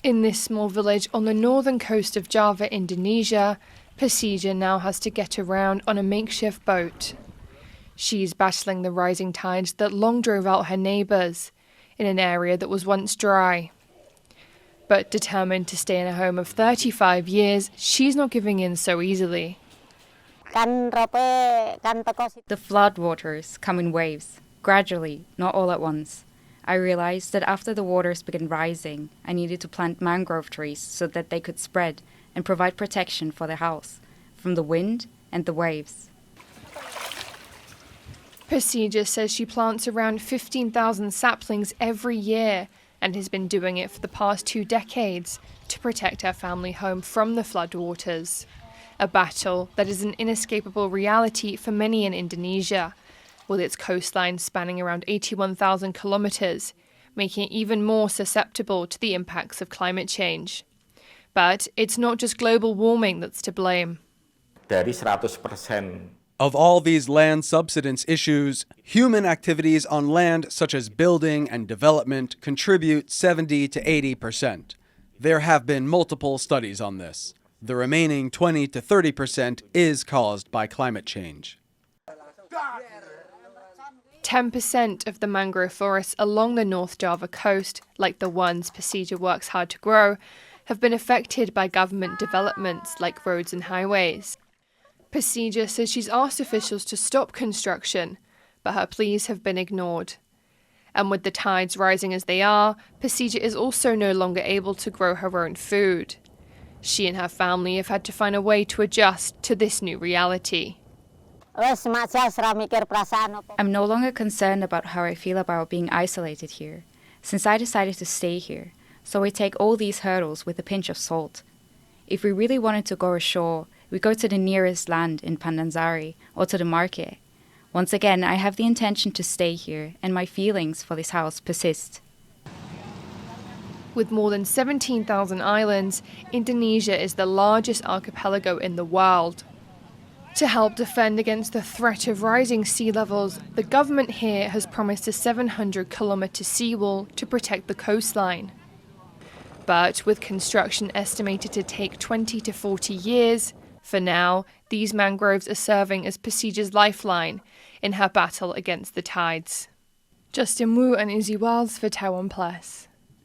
In this small village on the northern coast of Java, Indonesia, Pasijah now has to get around on a makeshift boat. She's battling the rising tides that long drove out her neighbours in an area that was once dry. But determined to stay in a home of 35 years, she's not giving in so easily. The floodwaters come in waves, gradually, not all at once. I realized that after the waters began rising, I needed to plant mangrove trees so that they could spread and provide protection for the house from the wind and the waves. Pasijah says she plants around 15,000 saplings every year and has been doing it for the past 2 decades to protect her family home from the floodwaters. A battle that is an inescapable reality for many in Indonesia, with its coastline spanning around 81,000 kilometres, making it even more susceptible to the impacts of climate change. But it's not just global warming that's to blame. Dari 100%. Of all these land subsidence issues, human activities on land such as building and development contribute 70 to 80%. There have been multiple studies on this. The remaining 20 to 30% is caused by climate change. 10% of the mangrove forests along the North Java coast, like the ones Pasijah works hard to grow, have been affected by government developments like roads and highways. Pasijah says she's asked officials to stop construction, but her pleas have been ignored. And with the tides rising as they are, Pasijah is also no longer able to grow her own food. She and her family have had to find a way to adjust to this new reality. I'm no longer concerned about how I feel about being isolated here, since I decided to stay here, so we take all these hurdles with a pinch of salt. If we really wanted to go ashore, we go to the nearest land in Pandansari or to the market. Once again, I have the intention to stay here, and my feelings for this house persist. With more than 17,000 islands, Indonesia is the largest archipelago in the world. To help defend against the threat of rising sea levels, the government here has promised a 700-kilometre seawall to protect the coastline. But with construction estimated to take 20 to 40 years, for now, these mangroves are serving as Pasijah's lifeline in her battle against the tides. Justin Wu and Issy for TaiwanPlus.